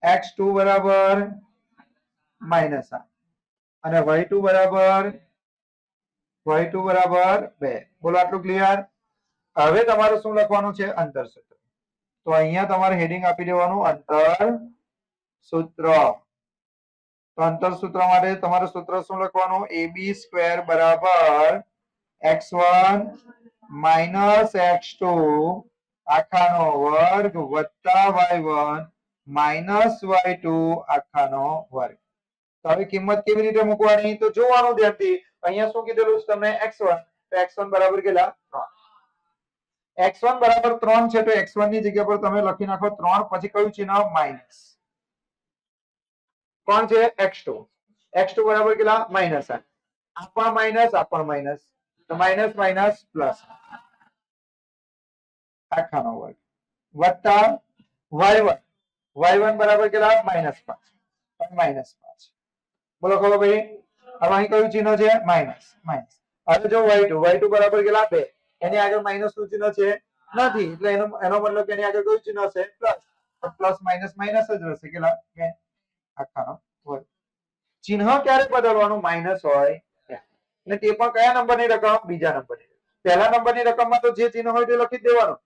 x2 બરાબર -8 અને y2 બરાબર 2. બોલો આટલું ક્લિયર? હવે તમારે શું લખવાનું છે? અંતર સૂત્ર. તો અહીંયા તમારે હેડિંગ આપી દેવાનું અંતર સૂત્ર. તો અંતર સૂત્ર માટે તમારે સૂત્ર શું લખવાનું? ab² બરાબર x1 માઇનસ x2 આખાનો વર્ગ વત્તા y1 માઇનસ y2 આખાનો વર્ગ. તો હવે કિંમત કેવી રીતે મૂકવાની? તો જોવાનું ધ્યાનથી. અહીંયા શું કીધેલું છે તમને? x1. તો x1 બરાબર કેટલા? 3. x1 બરાબર 3 છે તો x1 ની જગ્યા પર તમે લખી નાખો 3 પછી કયું ચિહ્ન? માઇનસ. કોણ છે? x2. x2 બરાબર કેટલા? -8. આ પણ માઇનસ, આ પણ માઇનસ. તો માઇનસ માઇનસ પ્લસ આખાનો વર્ગ વત્તા y1. y1 બરાબર કેટલા? -5. -5. બોલો ખબર ભાઈ? હવે અહીં કયું ચિહ્ન છે? માઇનસ. માઇનસ. હવે જો y2 બરાબર કેટલા? 2. એની આગળ માઇનસ નું ચિહ્ન છે? નથી. એટલે એનો મતલબ કે એની આગળ કયું ચિહ્ન હશે? પ્લસ. તો પ્લસ માઇનસ માઇનસ જ રહેશે. કેટલા? 2 આખાનો વર્ગ. ચિહ્ન ક્યારે બદલવાનું? માઇનસ હોય અને તે પણ કયા નંબરની રકમ? બીજા નંબરની. પહેલા નંબરની રકમમાં તો જે ચિહ્ન હોય તે લખી દેવાનું.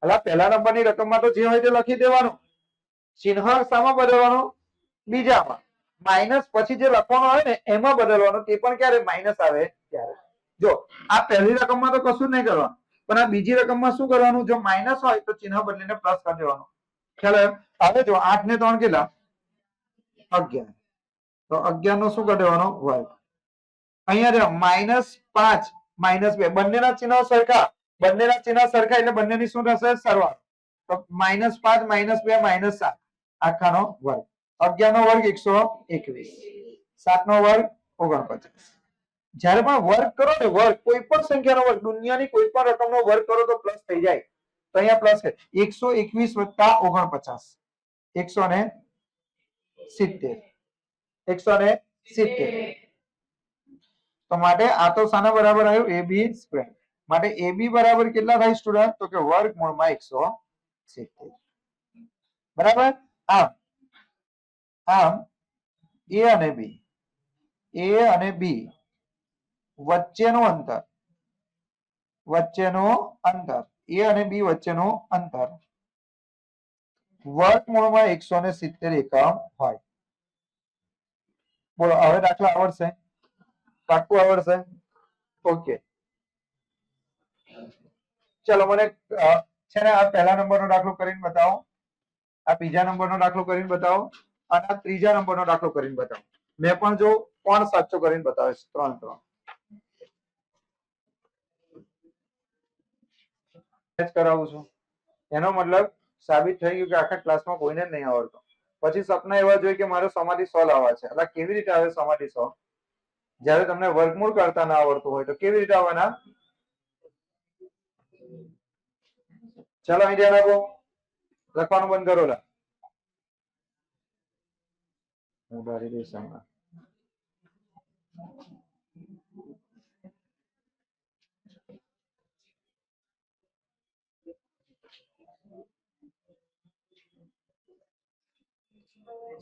એટલે પહેલા નંબરની રકમમાં તો જે હોય તે લખી દેવાનું. ચિહ્ન શામાં બદલવાનું? બીજામાં. માઇનસ પછી જે લખવાનું હોય ને એમાં બદલવાનું. તે પણ ક્યારે? માઇનસ આવે ત્યારે. જો આ પહેલી રકમમાં તો કશું જ નહીં કરવાનું, પણ આ બીજી રકમમાં શું કરવાનું? જો માઇનસ હોય તો ચિહ્ન બદલીને પ્લસ કરી દેવાનું. ખ્યાલ આવ્યો? હવે જો 8 ને 3 કેટલા? 11. તો 11 નો શું કરી દેવાનો? વર્ગ. અહીંયા -5 -2 બંનેના ચિહ્નો સરખા. બંનેના ચિહ્ન સરખા એટલે બંનેની શું થશે? સરવાળો. તો -5 -2 -7 આખાનો વર્ગ. 11 નો વર્ગ 121. 7 નો વર્ગ 49. જ્યારે પણ વર્ગ કરો ને, વર્ગ કોઈ પણ સંખ્યાનો વર્ગ, દુનિયાની કોઈ પણ રકમનો વર્ગ કરો તો પ્લસ થઈ જાય. તો અહીંયા પ્લસ છે. 121 વત્તા 49 170. 170. તો માટે આ તો શાના બરાબર આવ્યું? ab². માટે ab બરાબર કેટલા થાય સ્ટુડન્ટ? તો કે વર્ગમૂળમાં 170. બરાબર? આમ a અને b વચ્ચેનું અંતર a અને b વચ્ચેનું અંતર વર્ગમૂળમાં 170 એકમ હોય. બોલો હવે દાખલા આવડશે? પાક્કું આવડશે? ઓકે. ચલો મને છે ને આ પહેલા નંબરનો દાખલો કરીને બતાવો, આ બીજા નંબરનો દાખલો કરીને બતાવો અને આ ત્રીજા નંબરનો દાખલો કરીને બતાવો. મેં પણ જો પણ સાચો કરીને બતાવે છે. 3 કરાવું છું. એનો મતલબ સાબિત થઈ ગયું કે આખા ક્લાસમાં કોઈને જ નહીં આવડતો. પછી સપના એવા જોઈએ કે મારે 100 માંથી 100 લાવવા છે. એટલે કેવી રીતે આવે 100 માંથી 100? જ્યારે તમને વર્ગમૂળ કરતા ના આવડતું હોય તો કેવી રીતે આવવાના? ચાલો અહીં ધ્યાન આપો. લખવાનું બંધ કરો. હું ઉડાડી દઈશ હમણાં.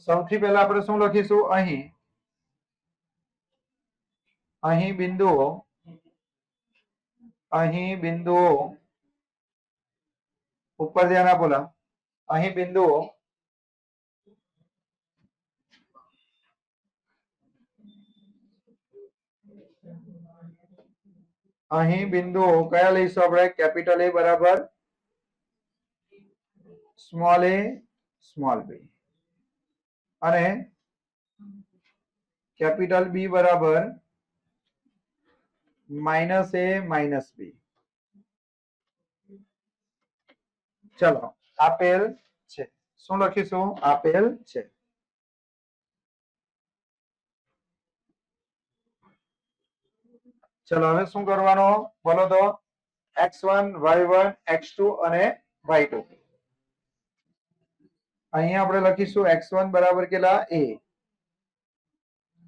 સૌથી પહેલા આપણે શું લખીશું? અહીં બિંદુઓ ઉપર ધ્યાન આપો. અહીં બિંદુઓ કયા લઈશું આપણે? કેપિટલ A બરાબર સ્મોલ a સ્મોલ b અને કેપિટલ B બરાબર -a -b. ચલો આપેલ છે. શું લખીશું? આપેલ છે. ચલો હવે શું કરવાનું બોલો તો? x1 y1 x2 અને y2. અહીંયા આપણે લખીશું x1 બરાબર કેટલા? a.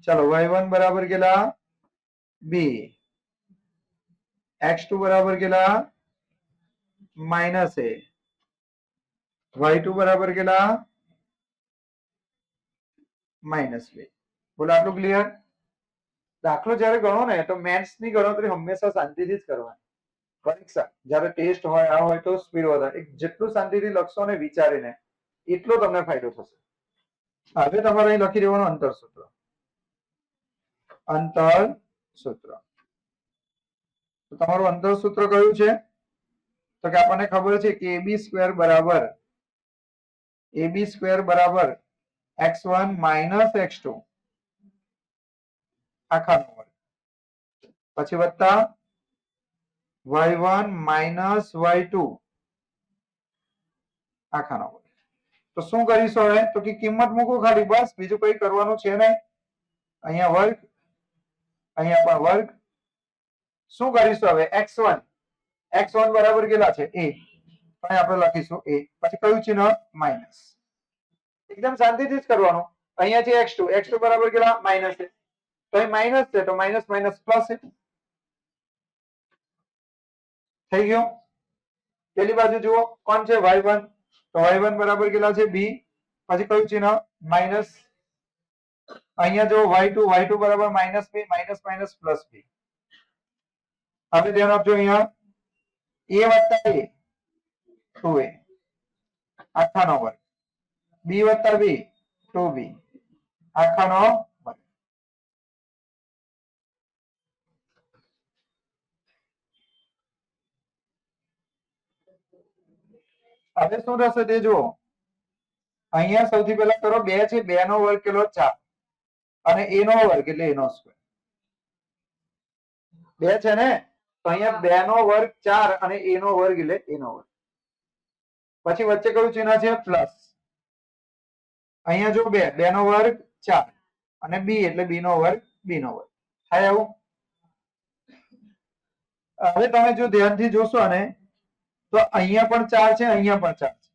ચલો y1 બરાબર કેટલા? b. x2 બરાબર કેટલા માઇનસ a, y2 બરાબર કેટલા માઇનસ b. બોલો આટલું ક્લિયર? દાખલો જયારે ગણો ને તો મેથ્સ ની ગણતરી હંમેશા શાંતિથી જ કરવાની. પરીક્ષા જયારે ટેસ્ટ હોય આ હોય તો સ્પીડ વધારે, જેટલું શાંતિથી લખશો ને વિચારીને એટલો તમને ફાયદો થશે. હવે તમારે અહીં લખી દેવાનું અંતર સૂત્ર. અંતર સૂત્ર તો તમારું અંતર સૂત્ર કયું છે? તો કે આપણને ખબર છે કે ab સ્ક્વેર બરાબર x1 માઇનસ x2 આખાનો વર્ગ, પછી વત્તા y1 માઇનસ y2 આખાનો વર્ગ. તો શું કરીશું હવે? તો કે કિંમત મૂકો ખાલી, બસ બીજું કઈ કરવાનું છે નહીં. અહીંયા વર્ગ, અહીંયા પણ વર્ગ. શું કરીશું હવે? x1 બરાબર કેટલા છે? a. અહીં આપણે લખીશું a, પછી કયું ચિહ્ન? માઇનસ. એકદમ શાંતિથી જ કરવાનું. અહીંયા છે x2 બરાબર કેટલા? માઇનસ છે. તો અહીં માઇનસ છે તો માઇનસ માઇનસ પ્લસ છે. થઈ ગયો? પેલી બાજુ જુઓ કોણ છે? y1. તો y1 બરાબર કેટલા છે? b. પછી કયું ચિહ્ન? માઇનસ. અહીંયા જો y2 બરાબર minus b, minus minus plus b. હવે ધ્યાન આપજો, અહીંયા a વત્તા a 2a આખાનો વર્ગ, b વત્તા b 2b આખાનો વર્ગ. હવે શું થશે તે જુઓ. અહીંયા સૌથી પહેલા કરો 2 છે, 2 નો વર્ગ કેટલો? 4 અને a નો વર્ગ એટલે a નો સ્ક્વેર. 2 છે ને, તો અહીંયા 2 નો વર્ગ 4 અને a નો વર્ગ એટલે a નો વર્ગ. પછી વચ્ચે કયું ચિહ્ન છે? પ્લસ. અહીંયા જો 2 નો વર્ગ 4 અને b એટલે b નો વર્ગ b નો વર્ગ થાય આવું. હવે તમે જો ધ્યાનથી જોશો ને તો અહીંયા પણ 4 છે, અહીંયા પણ 4 છે,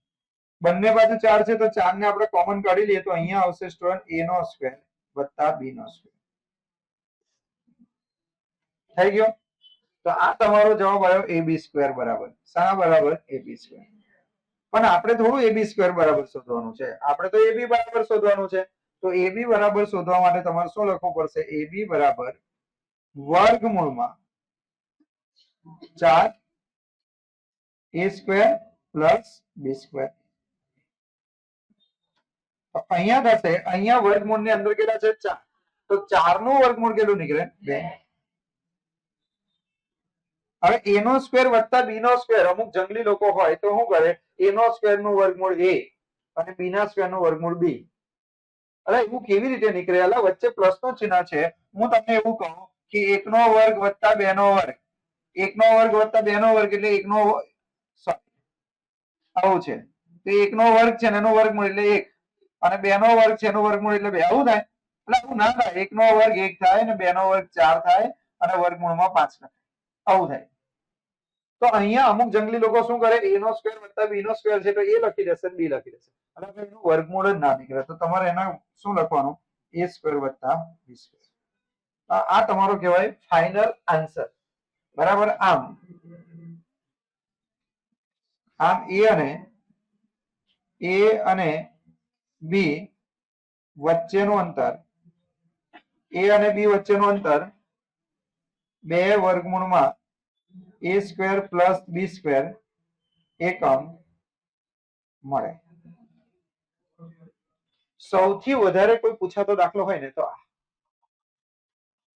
બંને બાજુ 4 છે, તો 4 ને આપણે કોમન કાઢી લઈએ તો અહીંયા આવશે સ્ટુડન્ટ a નો સ્ક્વેર વત્તા b નો સ્ક્વેર. થઈ ગયો? તો આ તમારો જવાબ આવ્યો ab સ્ક્વેર બરાબર. શાના બરાબર? ab square. પણ આપણે થોડું ab સ્ક્વેર બરાબર શોધવાનું છે, આપણે તો ab બરાબર શોધવાનું છે. તો ab બરાબર શોધવા માટે તમારે શું લખવું પડશે? ab બરાબર વર્ગમૂળમાં 4 a square plus b square. અહીંયા થશે, અહીંયા વર્ગમૂળ ની અંદર કેટલા છે? 4. તો 4 નું વર્ગમૂળ કેટલું નીકળે? 2. હવે a નો સ્ક્વેર વત્તા b નો સ્ક્વેર, અમુક જંગલી લોકો હોય તો શું કરે? a નો સ્ક્વેર નું વર્ગમૂળ a અને b ના સ્ક્વેર નું વર્ગમૂળ b. અરે એવું કેવી રીતે નીકળે? અલા વચ્ચે પ્લસ નું ચિહ્ન છે. હું તમને એવું કહું કે 1 નો વર્ગ વત્તા 2 નો વર્ગ, 1 નો વર્ગ વત્તા 2 નો વર્ગ એટલે 1 નો આવું છે. તો 1 નો વર્ગ છે એનો વર્ગમૂળ એટલે 1 અને 2 નો વર્ગ છે એનો વર્ગમૂળ એટલે 2. આવું થાય? એટલે આવું ના થાય. 1 નો વર્ગ 1 થાય અને 2 નો વર્ગ 4 થાય અને વર્ગમૂળમાં 5 થાય. આવું થાય. તો અહીંયા અમુક જંગલી લોકો શું કરે? a નો સ્ક્વેર વત્તા b નો સ્ક્વેર છે તો a લખી દેશે, b લખી દેશે અને એનું વર્ગમૂળ જ ના નીકળે. તો તમારે એના શું લખવાનું? a સ્ક્વેર વત્તા b સ્ક્વેર. આ તમારો કહેવાય ફાઇનલ આન્સર. બરાબર? આમ a અને b વચ્ચેનું અંતર, a અને b વચ્ચેનું અંતર 2 વર્ગમૂળમાં a square plus b square એકમ મળે. સૌથી વધારે કોઈ પૂછાતો દાખલો હોય ને તો આ.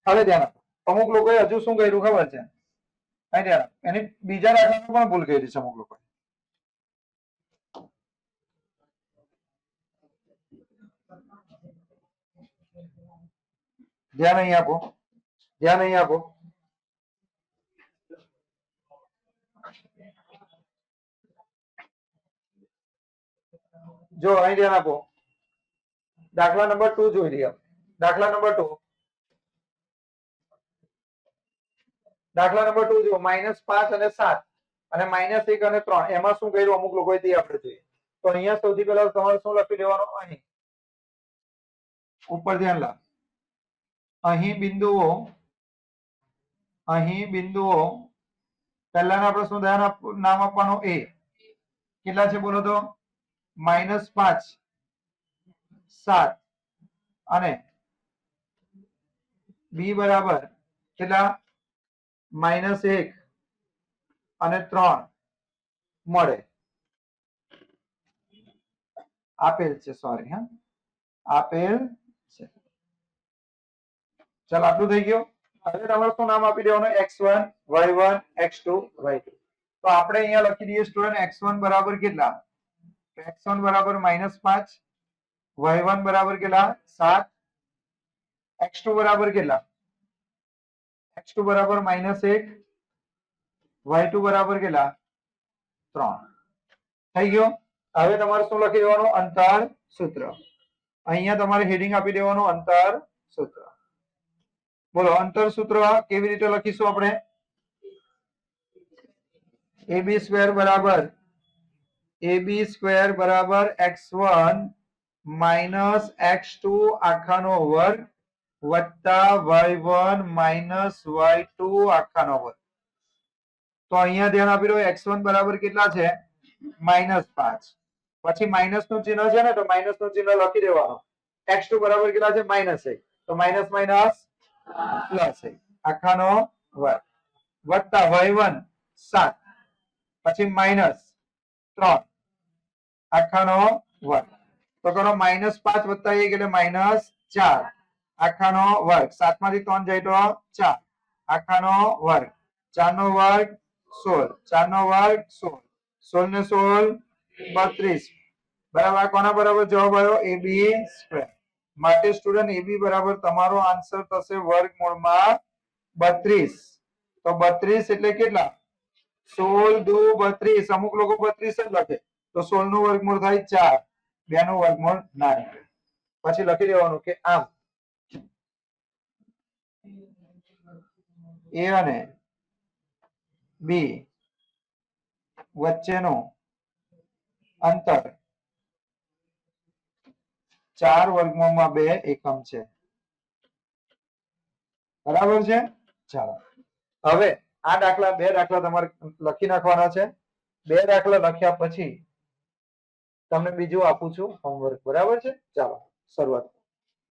હવે ધ્યાન આપો, અમુક લોકોએ હજુ શું કર્યું ખબર છે? એની બીજા દાખલામાં પણ ભૂલ કરી છે અમુક લોકોએ. ધ્યાન અહીં આપો, ધ્યાન અહીં આપો. જો અહીં ધ્યાન આપો. દાખલા નંબર 2 જોઈ લઈએ. દાખલા નંબર 2, દાખલા નંબર 2 જો -5 અને 7 અને -1 અને 3 એમાં શું કર્યું અમુક લોકોએ તે આપણે જોઈએ. તો અહીંયા સૌથી પહેલા તમારે શું લખી દેવાનું? અહીં ઉપર ધ્યાન લા. અહીં બિંદુઓ પહેલાના આપણે શું નામ આપવાનું? a. કેટલા છે બોલો તો? -5 7 અને b બરાબર કેટલા? -1 અને 3 મળે આપેલ છે. સોરી હા, આપેલ છે. ચાલો આટલું થઈ ગયું. હવે તમારે શું નામ આપી દેવાનું? x1 y1 x2 y2. તો આપણે અહીંયા લખી દઈએ સ્ટુડન્ટ x1 બરાબર કેટલા? x1 બરાબર -5 y1 બરાબર કેટલા? 7 x2 બરાબર કેટલા? x2 બરાબર -1 y2 બરાબર કેટલા? 3. થઈ ગયો. હવે તમારે શું લખી દેવાનું? અંતર સૂત્ર. અહીંયા તમારે હેડિંગ આપી દેવાનું અંતર સૂત્ર. બોલો અંતર સૂત્ર કેવી રીતે લખીશું આપણે? ab² બરાબર x1 x2 આખાનો વર્ગ વત્તા y1 y2 આખાનો વર્ગ. તો અહીંયા ધ્યાન આપી દો x1 બરાબર કેટલા છે? -5. પછી માઇનસ નું ચિહ્ન છે ને, તો માઇનસ નું ચિહ્ન લખી દેવાનું. x2 બરાબર કેટલા છે? -1. તો માઇનસ માઇનસ પ્લસ આખાનો વર્ગ વત્તા y1 7 પછી -3 આખાનો વર્ગ. તો કરો -5 + 1 એટલે -4 આખાનો વર્ગ. 7 માંથી 3 જાય તો 4 આખાનો વર્ગ. 4 નો વર્ગ 16 4 નો વર્ગ 16 16 ને 16 32. બરાબર. કોના બરાબર જવાબ આવ્યો? ab². માટે સ્ટુડન્ટ ab બરાબર તમારો આન્સર થશે વર્ગમૂળમાં 32. તો 32 એટલે કેટલા? 16 દુ 32. અમુક લોકો 32 જ લખે, તો 16 નું વર્ગમૂળ થાય 4. 2 નું વર્ગમૂળ ના નીકળે. પછી લખી દેવાનું કે આમ a અને b વચ્ચેનું અંતર 4 વર્ગમૂળમાં 2 એકમ છે. બરાબર છે. ચાલો હવે આ દાખલા 2 દાખલા તમારે લખી નાખવાના છે. 2 દાખલા લખ્યા પછી તમને બીજું આપું છું હોમવર્ક. બરાબર છે. ચાલો શરૂઆત.